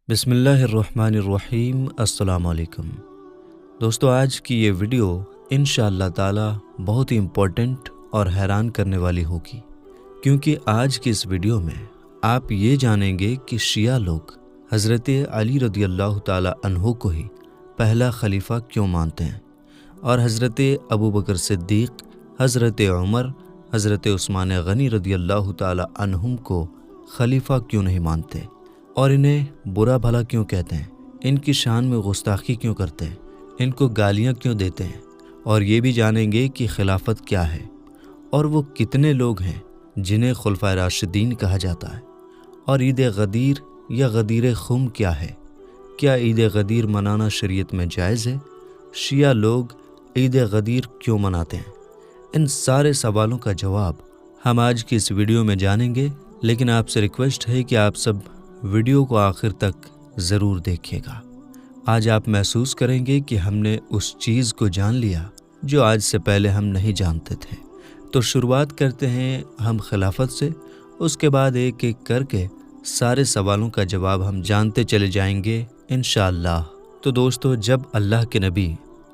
بسم اللہ الرحمن الرحیم۔ السلام علیکم دوستو، آج کی یہ ویڈیو انشاءاللہ تعالی بہت ہی امپورٹنٹ اور حیران کرنے والی ہوگی، کیونکہ آج کی اس ویڈیو میں آپ یہ جانیں گے کہ شیعہ لوگ حضرت علی رضی اللہ تعالی عنہ کو ہی پہلا خلیفہ کیوں مانتے ہیں، اور حضرت ابوبکر صدیق، حضرت عمر، حضرت عثمان غنی رضی اللہ تعالی عنہم کو خلیفہ کیوں نہیں مانتے، اور انہیں برا بھلا کیوں کہتے ہیں، ان کی شان میں گستاخی کیوں کرتے ہیں، ان کو گالیاں کیوں دیتے ہیں، اور یہ بھی جانیں گے کہ خلافت کیا ہے، اور وہ کتنے لوگ ہیں جنہیں خلفائے راشدین کہا جاتا ہے، اور عید غدیر یا غدیر خم کیا ہے، کیا عید غدیر منانا شریعت میں جائز ہے، شیعہ لوگ عید غدیر کیوں مناتے ہیں۔ ان سارے سوالوں کا جواب ہم آج کی اس ویڈیو میں جانیں گے، لیکن آپ سے ریکویسٹ ہے کہ آپ سب ویڈیو کو آخر تک ضرور دیکھیے گا۔ آج آپ محسوس کریں گے کہ ہم نے اس چیز کو جان لیا جو آج سے پہلے ہم نہیں جانتے تھے۔ تو شروعات کرتے ہیں ہم خلافت سے، اس کے بعد ایک ایک کر کے سارے سوالوں کا جواب ہم جانتے چلے جائیں گے انشاءاللہ۔ تو دوستو، جب اللہ کے نبی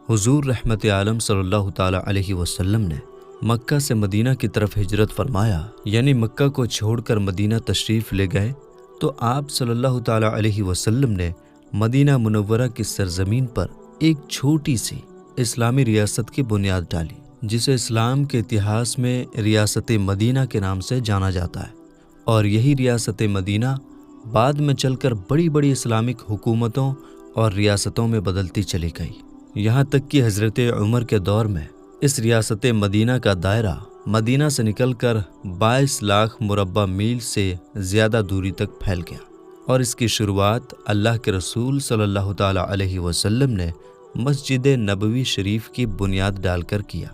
حضور رحمت عالم صلی اللہ تعالی علیہ وسلم نے مکہ سے مدینہ کی طرف ہجرت فرمایا، یعنی مکہ کو چھوڑ کر مدینہ تشریف لے گئے، تو آپ صلی اللہ تعالیٰ علیہ وسلم نے مدینہ منورہ کی سرزمین پر ایک چھوٹی سی اسلامی ریاست کی بنیاد ڈالی، جسے اسلام کے اتہاس میں ریاست مدینہ کے نام سے جانا جاتا ہے، اور یہی ریاست مدینہ بعد میں چل کر بڑی بڑی اسلامک حکومتوں اور ریاستوں میں بدلتی چلی گئی، یہاں تک کہ حضرت عمر کے دور میں اس ریاست مدینہ کا دائرہ مدینہ سے نکل کر 22 لاکھ مربع میل سے زیادہ دوری تک پھیل گیا، اور اس کی شروعات اللہ کے رسول صلی اللہ تعالی علیہ وسلم نے مسجد نبوی شریف کی بنیاد ڈال کر کیا۔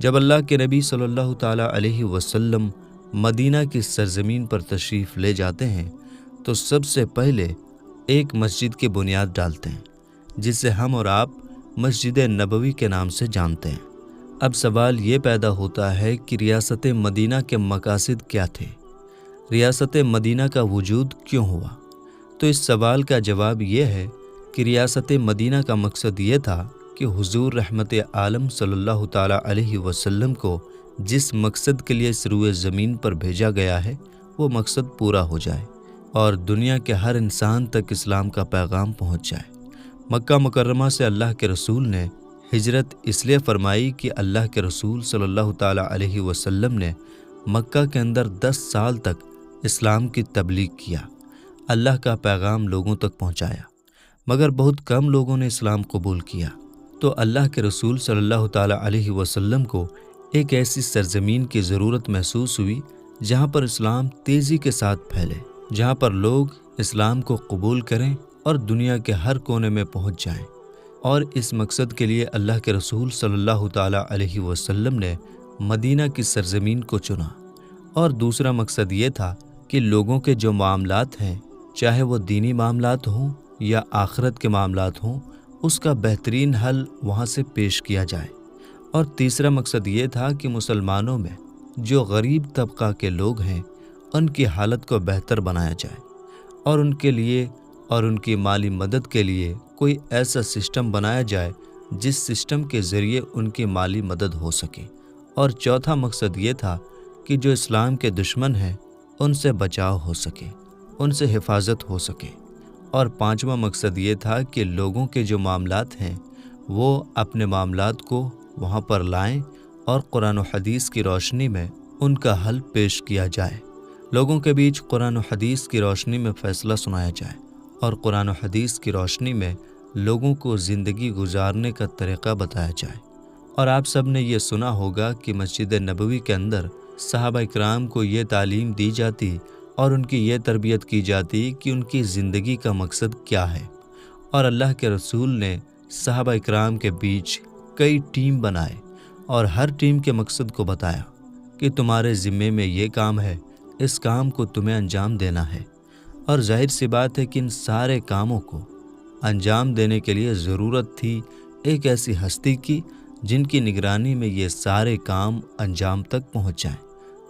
جب اللہ کے نبی صلی اللہ تعالی علیہ وسلم مدینہ کی سرزمین پر تشریف لے جاتے ہیں تو سب سے پہلے ایک مسجد کی بنیاد ڈالتے ہیں، جسے ہم اور آپ مسجد نبوی کے نام سے جانتے ہیں۔ اب سوال یہ پیدا ہوتا ہے کہ ریاست مدینہ کے مقاصد کیا تھے، ریاست مدینہ کا وجود کیوں ہوا؟ تو اس سوال کا جواب یہ ہے کہ ریاست مدینہ کا مقصد یہ تھا کہ حضور رحمت عالم صلی اللہ تعالی علیہ وسلم کو جس مقصد کے لیے اس روئے زمین پر بھیجا گیا ہے وہ مقصد پورا ہو جائے، اور دنیا کے ہر انسان تک اسلام کا پیغام پہنچ جائے۔ مکہ مکرمہ سے اللہ کے رسول نے ہجرت اس لیے فرمائی کہ اللہ کے رسول صلی اللہ تعالیٰ علیہ وسلم نے مکہ کے اندر 10 سال تک اسلام کی تبلیغ کیا، اللہ کا پیغام لوگوں تک پہنچایا، مگر بہت کم لوگوں نے اسلام قبول کیا۔ تو اللہ کے رسول صلی اللہ تعالیٰ علیہ وسلم کو ایک ایسی سرزمین کی ضرورت محسوس ہوئی جہاں پر اسلام تیزی کے ساتھ پھیلے، جہاں پر لوگ اسلام کو قبول کریں اور دنیا کے ہر کونے میں پہنچ جائیں، اور اس مقصد کے لیے اللہ کے رسول صلی اللہ تعالیٰ علیہ وسلم نے مدینہ کی سرزمین کو چنا۔ اور دوسرا مقصد یہ تھا کہ لوگوں کے جو معاملات ہیں، چاہے وہ دینی معاملات ہوں یا آخرت کے معاملات ہوں، اس کا بہترین حل وہاں سے پیش کیا جائے۔ اور تیسرا مقصد یہ تھا کہ مسلمانوں میں جو غریب طبقہ کے لوگ ہیں ان کی حالت کو بہتر بنایا جائے، اور ان کے لیے اور ان کی مالی مدد کے لیے کوئی ایسا سسٹم بنایا جائے جس سسٹم کے ذریعے ان کی مالی مدد ہو سکے۔ اور چوتھا مقصد یہ تھا کہ جو اسلام کے دشمن ہیں ان سے بچاؤ ہو سکے، ان سے حفاظت ہو سکے۔ اور پانچواں مقصد یہ تھا کہ لوگوں کے جو معاملات ہیں وہ اپنے معاملات کو وہاں پر لائیں، اور قرآن و حدیث کی روشنی میں ان کا حل پیش کیا جائے، لوگوں کے بیچ قرآن و حدیث کی روشنی میں فیصلہ سنایا جائے، اور قرآن و حدیث کی روشنی میں لوگوں کو زندگی گزارنے کا طریقہ بتایا جائے۔ اور آپ سب نے یہ سنا ہوگا کہ مسجد نبوی کے اندر صحابہ اکرام کو یہ تعلیم دی جاتی اور ان کی یہ تربیت کی جاتی کہ ان کی زندگی کا مقصد کیا ہے، اور اللہ کے رسول نے صحابہ اکرام کے بیچ کئی ٹیم بنائے اور ہر ٹیم کے مقصد کو بتایا کہ تمہارے ذمے میں یہ کام ہے، اس کام کو تمہیں انجام دینا ہے۔ اور ظاہر سی بات ہے کہ ان سارے کاموں کو انجام دینے کے لیے ضرورت تھی ایک ایسی ہستی کی جن کی نگرانی میں یہ سارے کام انجام تک پہنچ جائیں۔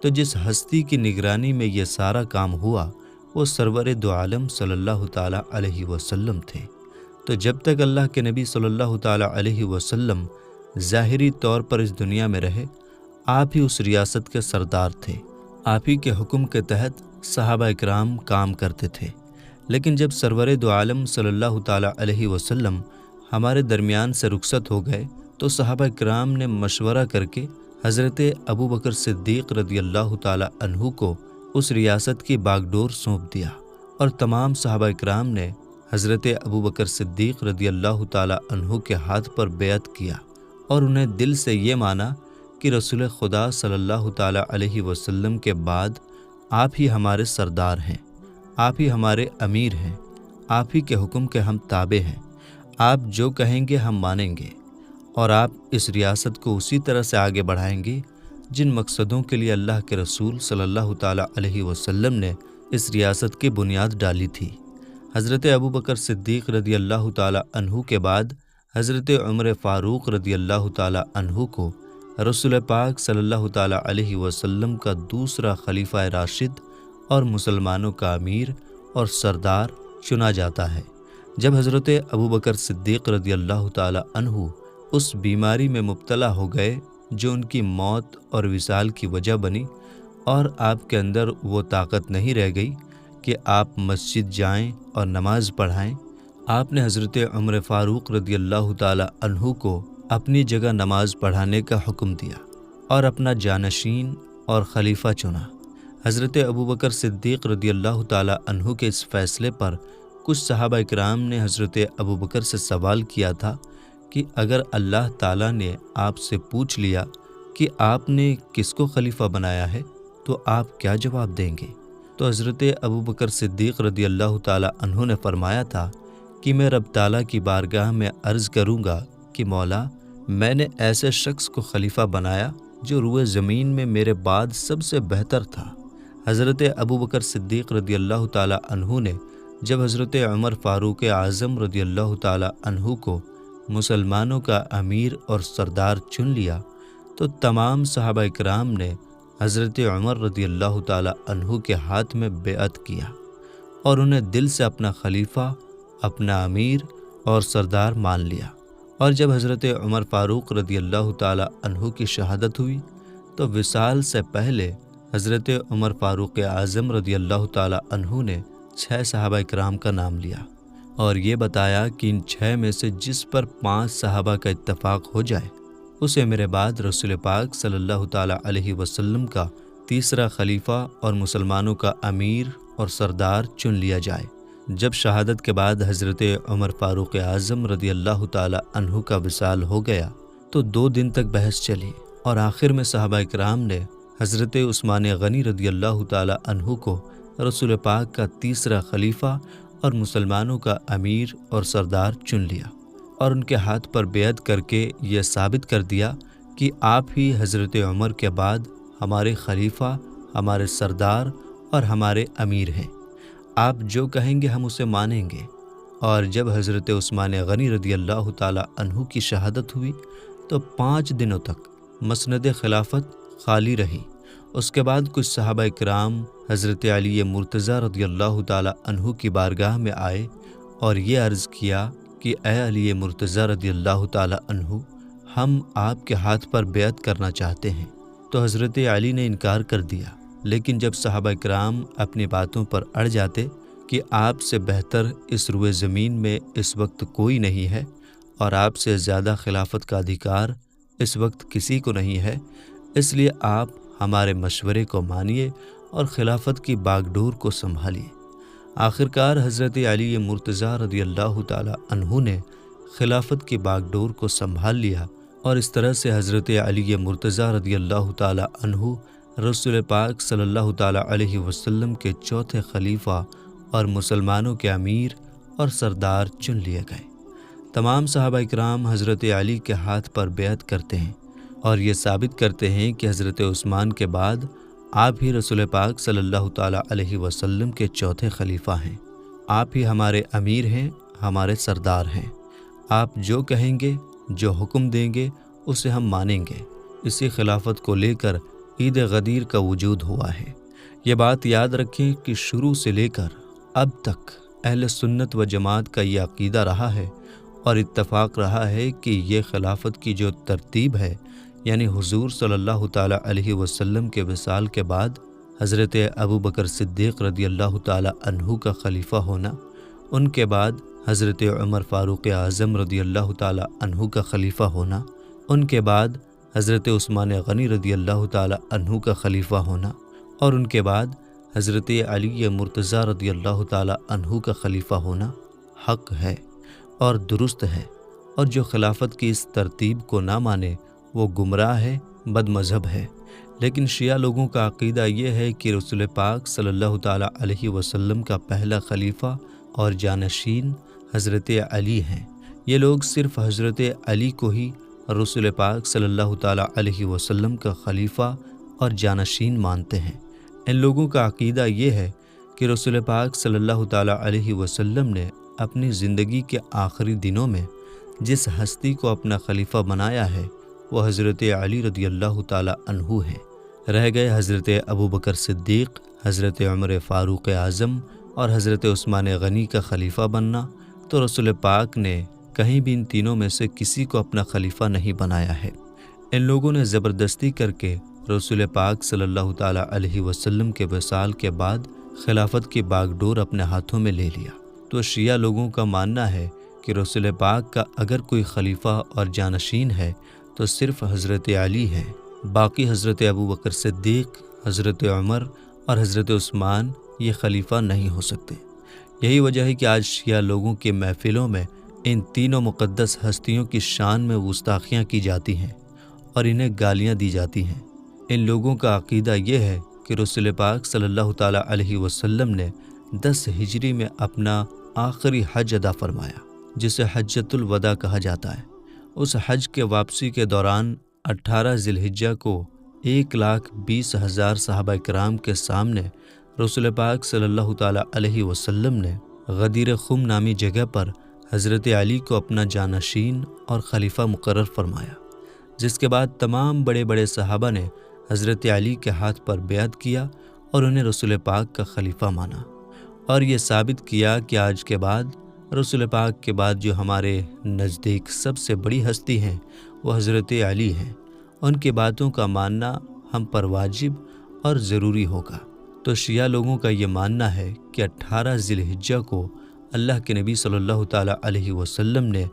تو جس ہستی کی نگرانی میں یہ سارا کام ہوا وہ سرور دو عالم صلی اللہ تعالیٰ علیہ وسلم تھے۔ تو جب تک اللہ کے نبی صلی اللہ تعالیٰ علیہ وسلم ظاہری طور پر اس دنیا میں رہے، آپ ہی اس ریاست کے سردار تھے۔ آپ ہی کے حکم کے تحت صحابہ اکرام کام کرتے تھے۔ لیکن جب سرور دو عالم صلی اللہ تعالیٰ علیہ وسلم ہمارے درمیان سے رخصت ہو گئے تو صحابہ اکرام نے مشورہ کر کے حضرت ابوبکر صدیق رضی اللہ تعالیٰ عنہ کو اس ریاست کی باغ ڈور سونپ دیا، اور تمام صحابہ اکرام نے حضرت ابوبکر صدیق رضی اللہ تعالیٰ عنہ کے ہاتھ پر بیعت کیا، اور انہیں دل سے یہ مانا کہ رسول خدا صلی اللہ تعالیٰ علیہ وسلم کے بعد آپ ہی ہمارے سردار ہیں، آپ ہی ہمارے امیر ہیں، آپ ہی کے حکم کے ہم تابع ہیں، آپ جو کہیں گے ہم مانیں گے، اور آپ اس ریاست کو اسی طرح سے آگے بڑھائیں گے جن مقصدوں کے لیے اللہ کے رسول صلی اللہ تعالیٰ علیہ وسلم نے اس ریاست کی بنیاد ڈالی تھی۔ حضرت ابوبکر صدیق رضی اللہ تعالیٰ عنہ کے بعد حضرت عمر فاروق رضی اللہ تعالیٰ عنہ کو رسول پاک صلی اللہ تعالیٰ علیہ وسلم کا دوسرا خلیفہ راشد اور مسلمانوں کا امیر اور سردار چنا جاتا ہے۔ جب حضرت ابوبکر صدیق رضی اللہ تعالیٰ عنہ اس بیماری میں مبتلا ہو گئے جو ان کی موت اور وصال کی وجہ بنی، اور آپ کے اندر وہ طاقت نہیں رہ گئی کہ آپ مسجد جائیں اور نماز پڑھائیں، آپ نے حضرت عمر فاروق رضی اللہ تعالیٰ عنہ کو اپنی جگہ نماز پڑھانے کا حکم دیا اور اپنا جانشین اور خلیفہ چنا۔ حضرت ابوبکر صدیق رضی اللہ تعالیٰ عنہ کے اس فیصلے پر کچھ صحابہ اکرام نے حضرت ابوبکر سے سوال کیا تھا کہ اگر اللہ تعالیٰ نے آپ سے پوچھ لیا کہ آپ نے کس کو خلیفہ بنایا ہے تو آپ کیا جواب دیں گے؟ تو حضرت ابوبکر صدیق رضی اللہ تعالیٰ عنہ نے فرمایا تھا کہ میں رب تعالیٰ کی بارگاہ میں عرض کروں گا کہ مولا، میں نے ایسے شخص کو خلیفہ بنایا جو روئے زمین میں میرے بعد سب سے بہتر تھا۔ حضرت ابوبکر صدیق رضی اللہ تعالیٰ عنہ نے جب حضرت عمر فاروق اعظم رضی اللہ تعالیٰ عنہ کو مسلمانوں کا امیر اور سردار چن لیا تو تمام صحابہ اکرام نے حضرت عمر رضی اللہ تعالیٰ عنہ کے ہاتھ میں بیعت کیا اور انہیں دل سے اپنا خلیفہ، اپنا امیر اور سردار مان لیا۔ اور جب حضرت عمر فاروق رضی اللہ تعالیٰ عنہ کی شہادت ہوئی تو وصال سے پہلے حضرت عمر فاروق اعظم رضی اللہ تعالیٰ عنہ نے 6 صحابہ اکرام کا نام لیا اور یہ بتایا کہ ان 6 میں سے جس پر 5 صحابہ کا اتفاق ہو جائے اسے میرے بعد رسول پاک صلی اللہ تعالیٰ علیہ وسلم کا تیسرا خلیفہ اور مسلمانوں کا امیر اور سردار چن لیا جائے۔ جب شہادت کے بعد حضرت عمر فاروق اعظم رضی اللہ تعالیٰ عنہ کا وصال ہو گیا تو 2 دن تک بحث چلی، اور آخر میں صحابہ اکرام نے حضرت عثمان غنی رضی اللہ تعالیٰ عنہ کو رسول پاک کا تیسرا خلیفہ اور مسلمانوں کا امیر اور سردار چن لیا، اور ان کے ہاتھ پر بیعت کر کے یہ ثابت کر دیا کہ آپ ہی حضرت عمر کے بعد ہمارے خلیفہ، ہمارے سردار اور ہمارے امیر ہیں، آپ جو کہیں گے ہم اسے مانیں گے۔ اور جب حضرت عثمان غنی رضی اللہ تعالیٰ عنہ کی شہادت ہوئی تو 5 دنوں تک مسند خلافت خالی رہی۔ اس کے بعد کچھ صحابہ اکرام حضرت علی مرتضیٰ رضی اللہ تعالیٰ عنہ کی بارگاہ میں آئے اور یہ عرض کیا کہ اے علی مرتضیٰ رضی اللہ تعالیٰ عنہ، ہم آپ کے ہاتھ پر بیعت کرنا چاہتے ہیں۔ تو حضرت علی نے انکار کر دیا، لیکن جب صحابہ اکرام اپنی باتوں پر اڑ جاتے کہ آپ سے بہتر اس روئے زمین میں اس وقت کوئی نہیں ہے اور آپ سے زیادہ خلافت کا ادھیکار اس وقت کسی کو نہیں ہے، اس لیے آپ ہمارے مشورے کو مانیے اور خلافت کی باغ ڈور کو سنبھالیے۔ آخرکار حضرت علی مرتضیٰ رضی اللہ تعالیٰ عنہ نے خلافت کی باغ ڈور کو سنبھال لیا، اور اس طرح سے حضرت علی مرتضیٰ رضی اللہ تعالیٰ عنہ رسول پاک صلی اللہ تعالیٰ علیہ وسلم کے چوتھے خلیفہ اور مسلمانوں کے امیر اور سردار چن لیے گئے۔ تمام صحابہ اکرام حضرت علی کے ہاتھ پر بیعت کرتے ہیں اور یہ ثابت کرتے ہیں کہ حضرت عثمان کے بعد آپ ہی رسول پاک صلی اللہ تعالیٰ علیہ وسلم کے چوتھے خلیفہ ہیں، آپ ہی ہمارے امیر ہیں، ہمارے سردار ہیں، آپ جو کہیں گے، جو حکم دیں گے اسے ہم مانیں گے۔ اسی خلافت کو لے کر عید غدیر کا وجود ہوا ہے۔ یہ بات یاد رکھیں کہ شروع سے لے کر اب تک اہل سنت و جماعت کا یہ عقیدہ رہا ہے اور اتفاق رہا ہے کہ یہ خلافت کی جو ترتیب ہے، یعنی حضور صلی اللہ تعالیٰ علیہ وسلم کے وصال کے بعد حضرت ابوبکر صدیق رضی اللہ تعالیٰ عنہ کا خلیفہ ہونا، ان کے بعد حضرت عمر فاروق اعظم رضی اللہ تعالیٰ عنہ کا خلیفہ ہونا، ان کے بعد حضرت عثمان غنی رضی اللہ تعالیٰ عنہ کا خلیفہ ہونا، اور ان کے بعد حضرت علی مرتضیٰ رضی اللہ تعالیٰ عنہ کا خلیفہ ہونا حق ہے اور درست ہے، اور جو خلافت کی اس ترتیب کو نہ مانے وہ گمراہ ہے، بد مذہب ہے۔ لیکن شیعہ لوگوں کا عقیدہ یہ ہے کہ رسول پاک صلی اللہ تعالیٰ علیہ وسلم کا پہلا خلیفہ اور جانشین حضرت علی ہیں۔ یہ لوگ صرف حضرت علی کو ہی رسول پاک صلی اللہ تعالیٰ علیہ وسلم کا خلیفہ اور جانشین مانتے ہیں۔ ان لوگوں کا عقیدہ یہ ہے کہ رسول پاک صلی اللہ تعالیٰ علیہ وسلم نے اپنی زندگی کے آخری دنوں میں جس ہستی کو اپنا خلیفہ بنایا ہے وہ حضرت علی رضی اللہ تعالیٰ عنہ ہے۔ رہ گئے حضرت ابوبکر صدیق، حضرت عمر فاروق اعظم اور حضرت عثمان غنی کا خلیفہ بننا، تو رسول پاک نے کہیں بھی ان تینوں میں سے کسی کو اپنا خلیفہ نہیں بنایا ہے۔ ان لوگوں نے زبردستی کر کے رسول پاک صلی اللہ تعالیٰ علیہ وسلم کے وصال کے بعد خلافت کی باغ ڈور اپنے ہاتھوں میں لے لیا۔ تو شیعہ لوگوں کا ماننا ہے کہ رسول پاک کا اگر کوئی خلیفہ اور جانشین ہے تو صرف حضرت علی ہے، باقی حضرت ابوبکر صدیق، حضرت عمر اور حضرت عثمان یہ خلیفہ نہیں ہو سکتے۔ یہی وجہ ہے کہ آج شیعہ لوگوں کے محفلوں میں ان تینوں مقدس ہستیوں کی شان میں گستاخیاں کی جاتی ہیں اور انہیں گالیاں دی جاتی ہیں۔ ان لوگوں کا عقیدہ یہ ہے کہ رسول پاک صلی اللہ تعالیٰ علیہ وسلم نے 10 ہجری میں اپنا آخری حج ادا فرمایا، جسے حجۃ الوداع کہا جاتا ہے۔ اس حج کے واپسی کے دوران 18 ذی الحجہ کو 1,20,000 صحابہ کرام کے سامنے رسول پاک صلی اللہ تعالیٰ علیہ وسلم نے غدیر خم نامی جگہ پر حضرت علی کو اپنا جانشین اور خلیفہ مقرر فرمایا، جس کے بعد تمام بڑے بڑے صحابہ نے حضرت علی کے ہاتھ پر بیعت کیا اور انہیں رسول پاک کا خلیفہ مانا، اور یہ ثابت کیا کہ آج کے بعد رسول پاک کے بعد جو ہمارے نزدیک سب سے بڑی ہستی ہیں وہ حضرت علی ہیں۔ ان کی باتوں کا ماننا ہم پر واجب اور ضروری ہوگا۔ تو شیعہ لوگوں کا یہ ماننا ہے کہ 18 ذی الحجہ کو اللہ کے نبی صلی اللہ تعالیٰ علیہ وسلم نے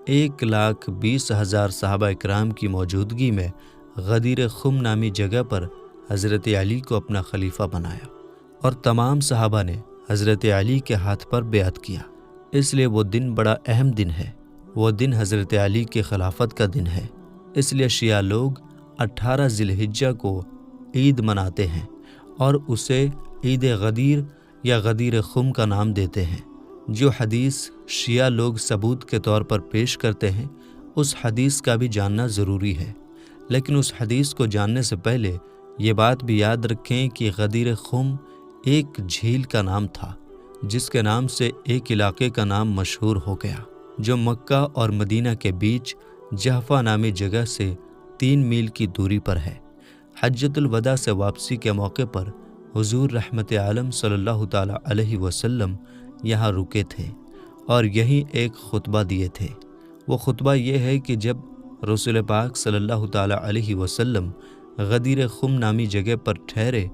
1,20,000 صحابہ اکرام کی موجودگی میں غدیر خم نامی جگہ پر حضرت علی کو اپنا خلیفہ بنایا، اور تمام صحابہ نے حضرت علی کے ہاتھ پر بیعت کیا۔ اس لیے وہ دن بڑا اہم دن ہے، وہ دن حضرت علی کی خلافت کا دن ہے۔ اس لیے شیعہ لوگ 18 ذی الحجہ کو عید مناتے ہیں اور اسے عید غدیر یا غدیر خم کا نام دیتے ہیں۔ جو حدیث شیعہ لوگ ثبوت کے طور پر پیش کرتے ہیں اس حدیث کا بھی جاننا ضروری ہے، لیکن اس حدیث کو جاننے سے پہلے یہ بات بھی یاد رکھیں کہ غدیر خم ایک جھیل کا نام تھا، جس کے نام سے ایک علاقے کا نام مشہور ہو گیا، جو مکہ اور مدینہ کے بیچ جحفہ نامی جگہ سے 3 میل کی دوری پر ہے۔ حجۃ الوداع سے واپسی کے موقع پر حضور رحمت عالم صلی اللہ تعالیٰ علیہ وسلم یہاں رکے تھے اور یہیں ایک خطبہ دیے تھے۔ وہ خطبہ یہ ہے کہ جب رسول پاک صلی اللہ تعالیٰ علیہ وسلم غدیر خم نامی جگہ پر ٹھہرے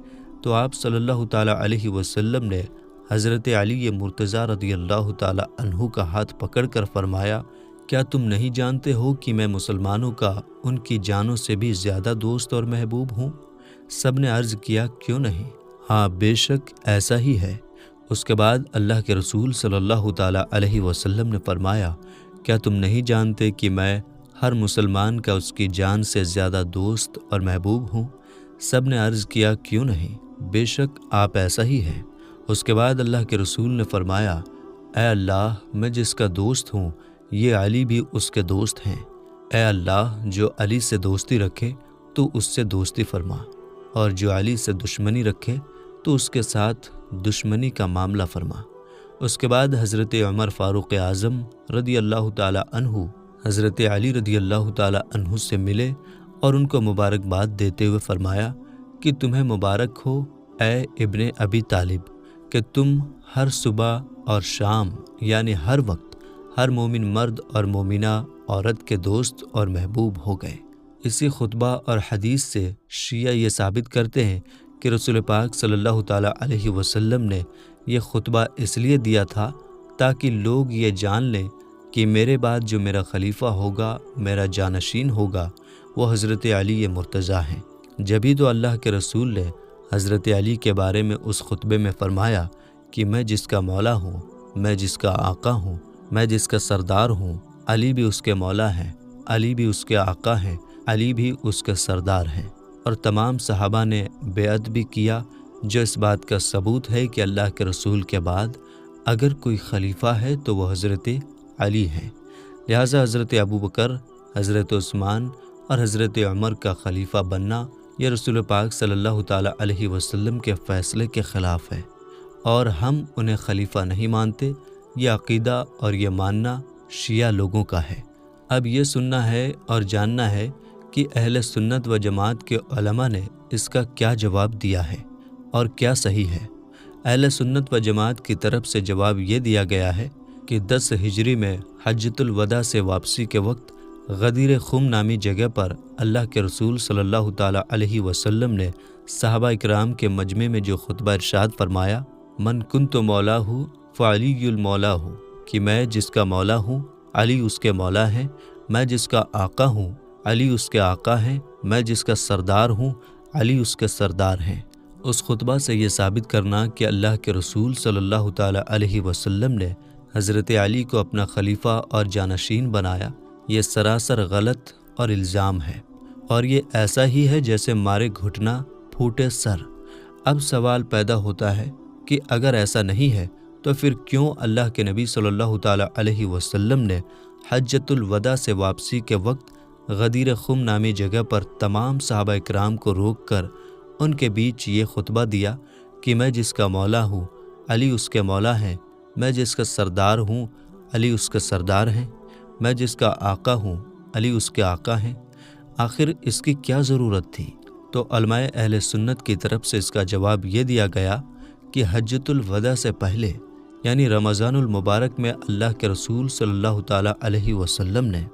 تو آپ صلی اللہ تعالیٰ علیہ وسلم نے حضرت علی مرتضیٰ رضی اللہ تعالیٰ عنہ کا ہاتھ پکڑ کر فرمایا، کیا تم نہیں جانتے ہو کہ میں مسلمانوں کا ان کی جانوں سے بھی زیادہ دوست اور محبوب ہوں؟ سب نے عرض کیا، کیوں نہیں؟ ہاں بے شک ایسا ہی ہے۔ اس کے بعد اللہ کے رسول صلی اللہ تعالیٰ علیہ وسلم نے فرمایا، کیا تم نہیں جانتے کہ میں ہر مسلمان کا اس کی جان سے زیادہ دوست اور محبوب ہوں؟ سب نے عرض کیا، کیوں نہیں؟ بے شک آپ ایسا ہی ہے۔ اس کے بعد اللہ کے رسول نے فرمایا، اے اللہ، میں جس کا دوست ہوں یہ علی بھی اس کے دوست ہیں۔ اے اللہ، جو علی سے دوستی رکھے تو اس سے دوستی فرما، اور جو علی سے دشمنی رکھے تو اس کے ساتھ دشمنی کا معاملہ فرما۔ اس کے بعد حضرت عمر فاروق اعظم رضی اللہ تعالیٰ عنہ حضرت علی رضی اللہ تعالیٰ عنہ سے ملے اور ان کو مبارکباد دیتے ہوئے فرمایا کہ تمہیں مبارک ہو اے ابن ابی طالب کہ تم ہر صبح اور شام یعنی ہر وقت ہر مومن مرد اور مومنہ عورت کے دوست اور محبوب ہو گئے۔ اسی خطبہ اور حدیث سے شیعہ یہ ثابت کرتے ہیں کہ رسول پاک صلی اللہ تعالیٰ علیہ وسلم نے یہ خطبہ اس لیے دیا تھا تاکہ لوگ یہ جان لیں کہ میرے بعد جو میرا خلیفہ ہوگا، میرا جانشین ہوگا، وہ حضرت علی مرتضیٰ ہیں۔ جبھی تو اللہ کے رسول نے حضرت علی کے بارے میں اس خطبے میں فرمایا کہ میں جس کا مولا ہوں، میں جس کا آقا ہوں، میں جس کا سردار ہوں، علی بھی اس کے مولا ہیں، علی بھی اس کے آقا ہیں، علی بھی اس کے سردار ہیں۔ اور تمام صحابہ نے بیعت بھی کیا، جو اس بات کا ثبوت ہے کہ اللہ کے رسول کے بعد اگر کوئی خلیفہ ہے تو وہ حضرت علی ہیں۔ لہٰذا حضرت ابوبکر، حضرت عثمان اور حضرت عمر کا خلیفہ بننا یہ رسول پاک صلی اللہ تعالیٰ علیہ وسلم کے فیصلے کے خلاف ہے، اور ہم انہیں خلیفہ نہیں مانتے۔ یہ عقیدہ اور یہ ماننا شیعہ لوگوں کا ہے۔ اب یہ سننا ہے اور جاننا ہے کہ اہل سنت و جماعت کے علماء نے اس کا کیا جواب دیا ہے اور کیا صحیح ہے۔ اہل سنت و جماعت کی طرف سے جواب یہ دیا گیا ہے کہ 10 ہجری میں حجۃ الوداع سے واپسی کے وقت غدیر خم نامی جگہ پر اللہ کے رسول صلی اللہ تعالیٰ علیہ وسلم نے صحابہ اکرام کے مجمع میں جو خطبہ ارشاد فرمایا، من کنت مولا ہوں فعلی المولا ہوں، کہ میں جس کا مولا ہوں علی اس کے مولا ہیں، میں جس کا آقا ہوں علی اس کے آقا ہیں، میں جس کا سردار ہوں علی اس کے سردار ہیں۔ اس خطبہ سے یہ ثابت کرنا کہ اللہ کے رسول صلی اللہ تعالیٰ علیہ وسلم نے حضرت علی کو اپنا خلیفہ اور جانشین بنایا، یہ سراسر غلط اور الزام ہے، اور یہ ایسا ہی ہے جیسے مارے گھٹنا پھوٹے سر۔ اب سوال پیدا ہوتا ہے کہ اگر ایسا نہیں ہے تو پھر کیوں اللہ کے نبی صلی اللہ تعالیٰ علیہ وسلم نے حجۃ الوداع سے واپسی کے وقت غدیر خم نامی جگہ پر تمام صحابہ اکرام کو روک کر ان کے بیچ یہ خطبہ دیا کہ میں جس کا مولا ہوں علی اس کے مولا ہیں، میں جس کا سردار ہوں علی اس کے سردار ہیں، میں جس کا آقا ہوں علی اس کے آقا ہیں؟ آخر اس کی کیا ضرورت تھی؟ تو علماء اہل سنت کی طرف سے اس کا جواب یہ دیا گیا کہ حجۃ الوداع سے پہلے یعنی رمضان المبارک میں اللہ کے رسول صلی اللہ تعالیٰ علیہ وسلم نے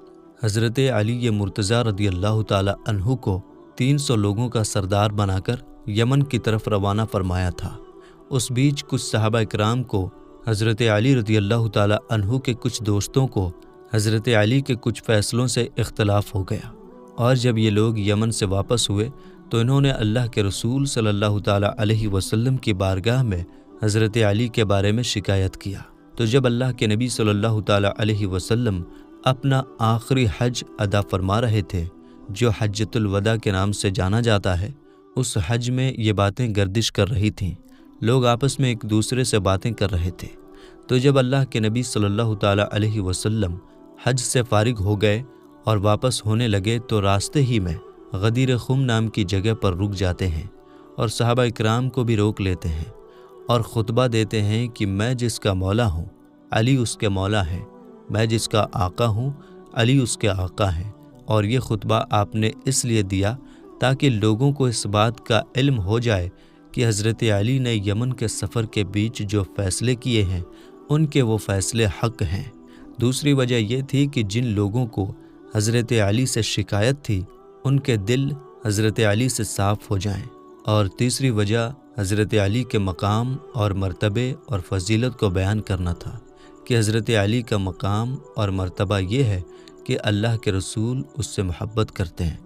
حضرت علی مرتضیٰ رضی اللہ تعالیٰ عنہ کو 300 لوگوں کا سردار بنا کر یمن کی طرف روانہ فرمایا تھا۔ اس بیچ کچھ صحابہ اکرام کو حضرت علی رضی اللہ تعالیٰ عنہ کے کچھ دوستوں کو حضرت علی کے کچھ فیصلوں سے اختلاف ہو گیا، اور جب یہ لوگ یمن سے واپس ہوئے تو انہوں نے اللہ کے رسول صلی اللہ تعالیٰ علیہ وسلم کی بارگاہ میں حضرت علی کے بارے میں شکایت کیا۔ تو جب اللہ کے نبی صلی اللہ تعالیٰ علیہ وسلم اپنا آخری حج ادا فرما رہے تھے، جو حجۃ الوداع کے نام سے جانا جاتا ہے، اس حج میں یہ باتیں گردش کر رہی تھیں، لوگ آپس میں ایک دوسرے سے باتیں کر رہے تھے۔ تو جب اللہ کے نبی صلی اللہ تعالیٰ علیہ وسلم حج سے فارغ ہو گئے اور واپس ہونے لگے تو راستے ہی میں غدیر خم نام کی جگہ پر رک جاتے ہیں اور صحابہ اکرام کو بھی روک لیتے ہیں اور خطبہ دیتے ہیں کہ میں جس کا مولا ہوں علی اس کے مولا ہیں، میں جس کا آقا ہوں علی اس کے آقا ہیں۔ اور یہ خطبہ آپ نے اس لیے دیا تاکہ لوگوں کو اس بات کا علم ہو جائے کہ حضرت علی نے یمن کے سفر کے بیچ جو فیصلے کیے ہیں ان کے وہ فیصلے حق ہیں۔ دوسری وجہ یہ تھی کہ جن لوگوں کو حضرت علی سے شکایت تھی ان کے دل حضرت علی سے صاف ہو جائیں۔ اور تیسری وجہ حضرت علی کے مقام اور مرتبے اور فضیلت کو بیان کرنا تھا کہ حضرت علی کا مقام اور مرتبہ یہ ہے کہ اللہ کے رسول اس سے محبت کرتے ہیں،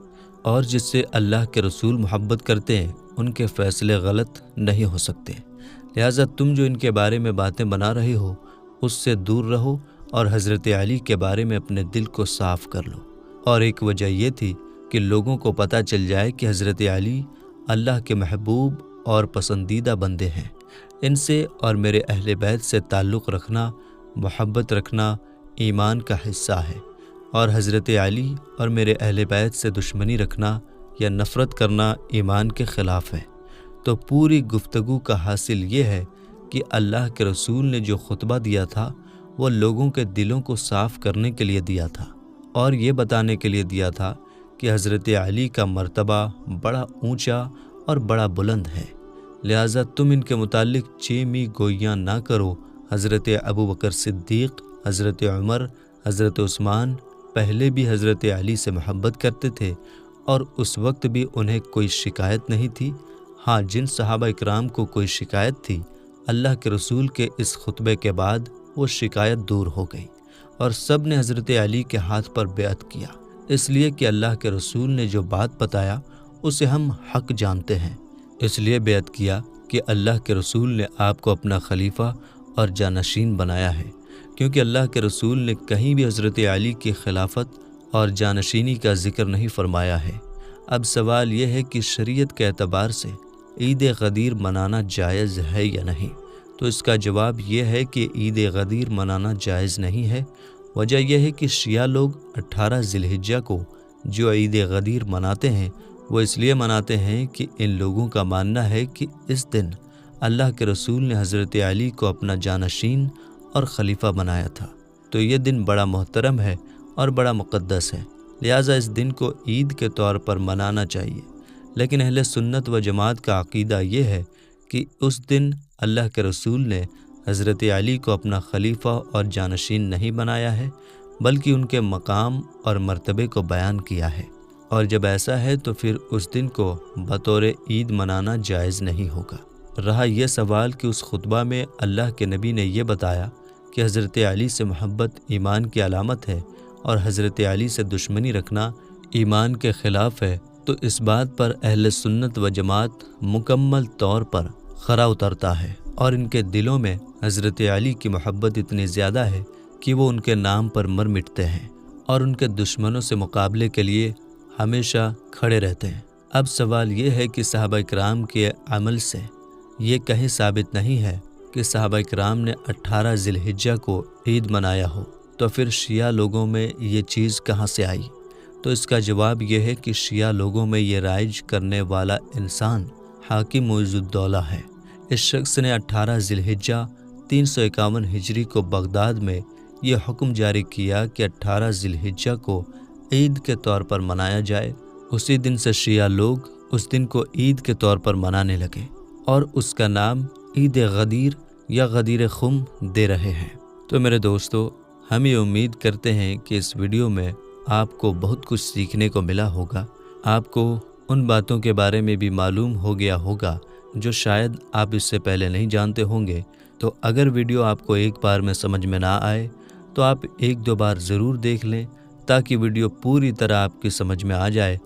اور جس سے اللہ کے رسول محبت کرتے ہیں ان کے فیصلے غلط نہیں ہو سکتے۔ لہٰذا تم جو ان کے بارے میں باتیں بنا رہے ہو اس سے دور رہو اور حضرت علی کے بارے میں اپنے دل کو صاف کر لو۔ اور ایک وجہ یہ تھی کہ لوگوں کو پتہ چل جائے کہ حضرت علی اللہ کے محبوب اور پسندیدہ بندے ہیں۔ ان سے اور میرے اہل بیت سے تعلق رکھنا، محبت رکھنا ایمان کا حصہ ہے، اور حضرت علی اور میرے اہل بیت سے دشمنی رکھنا یا نفرت کرنا ایمان کے خلاف ہے۔ تو پوری گفتگو کا حاصل یہ ہے کہ اللہ کے رسول نے جو خطبہ دیا تھا وہ لوگوں کے دلوں کو صاف کرنے کے لیے دیا تھا، اور یہ بتانے کے لیے دیا تھا کہ حضرت علی کا مرتبہ بڑا اونچا اور بڑا بلند ہے، لہٰذا تم ان کے متعلق چیمی گوئیاں نہ کرو۔ حضرت ابو بکر صدیق، حضرت عمر، حضرت عثمان پہلے بھی حضرت علی سے محبت کرتے تھے اور اس وقت بھی انہیں کوئی شکایت نہیں تھی۔ ہاں، جن صحابہ اکرام کو کوئی شکایت تھی، اللہ کے رسول کے اس خطبے کے بعد وہ شکایت دور ہو گئی اور سب نے حضرت علی کے ہاتھ پر بیعت کیا، اس لیے کہ اللہ کے رسول نے جو بات بتایا اسے ہم حق جانتے ہیں۔ اس لیے بیعت کیا کہ اللہ کے رسول نے آپ کو اپنا خلیفہ اور جانشین بنایا ہے، کیونکہ اللہ کے رسول نے کہیں بھی حضرت علی کی خلافت اور جانشینی کا ذکر نہیں فرمایا ہے۔ اب سوال یہ ہے کہ شریعت کے اعتبار سے عید غدیر منانا جائز ہے یا نہیں؟ تو اس کا جواب یہ ہے کہ عید غدیر منانا جائز نہیں ہے۔ وجہ یہ ہے کہ شیعہ لوگ 18 ذی الحجہ کو جو عید غدیر مناتے ہیں وہ اس لیے مناتے ہیں کہ ان لوگوں کا ماننا ہے کہ اس دن اللہ کے رسول نے حضرت علی کو اپنا جانشین اور خلیفہ بنایا تھا، تو یہ دن بڑا محترم ہے اور بڑا مقدس ہے، لہٰذا اس دن کو عید کے طور پر منانا چاہیے۔ لیکن اہل سنت و جماعت کا عقیدہ یہ ہے کہ اس دن اللہ کے رسول نے حضرت علی کو اپنا خلیفہ اور جانشین نہیں بنایا ہے، بلکہ ان کے مقام اور مرتبے کو بیان کیا ہے، اور جب ایسا ہے تو پھر اس دن کو بطور عید منانا جائز نہیں ہوگا۔ رہا یہ سوال کہ اس خطبہ میں اللہ کے نبی نے یہ بتایا کہ حضرت علی سے محبت ایمان کی علامت ہے اور حضرت علی سے دشمنی رکھنا ایمان کے خلاف ہے، تو اس بات پر اہل سنت و جماعت مکمل طور پر خرا اترتا ہے، اور ان کے دلوں میں حضرت علی کی محبت اتنی زیادہ ہے کہ وہ ان کے نام پر مر مٹتے ہیں اور ان کے دشمنوں سے مقابلے کے لیے ہمیشہ کھڑے رہتے ہیں۔ اب سوال یہ ہے کہ صحابہ کرام کے عمل سے یہ کہیں ثابت نہیں ہے کہ صحابہ کرام نے 18 ذی الحجہ کو عید منایا ہو، تو پھر شیعہ لوگوں میں یہ چیز کہاں سے آئی؟ تو اس کا جواب یہ ہے کہ شیعہ لوگوں میں یہ رائج کرنے والا انسان حاکم معیز الدولہ ہے۔ اس شخص نے 18 ذی الحجہ 351 ہجری کو بغداد میں یہ حکم جاری کیا کہ 18 ذی الحجہ کو عید کے طور پر منایا جائے۔ اسی دن سے شیعہ لوگ اس دن کو عید کے طور پر منانے لگے اور اس کا نام عید غدیر یا غدیر خم دے رہے ہیں۔ تو میرے دوستو، ہم یہ امید کرتے ہیں کہ اس ویڈیو میں آپ کو بہت کچھ سیکھنے کو ملا ہوگا، آپ کو ان باتوں کے بارے میں بھی معلوم ہو گیا ہوگا جو شاید آپ اس سے پہلے نہیں جانتے ہوں گے۔ تو اگر ویڈیو آپ کو ایک بار میں سمجھ میں نہ آئے تو آپ ایک دو بار ضرور دیکھ لیں تاکہ ویڈیو پوری طرح آپ کی سمجھ میں آ جائے۔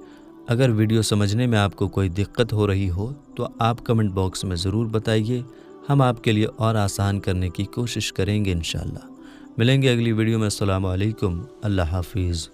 اگر ویڈیو سمجھنے میں آپ کو کوئی دقت ہو رہی ہو تو آپ کمنٹ باکس میں ضرور بتائیے، ہم آپ کے لیے اور آسان کرنے کی کوشش کریں گے انشاءاللہ۔ ملیں گے اگلی ویڈیو میں۔ السلام علیکم، اللہ حافظ۔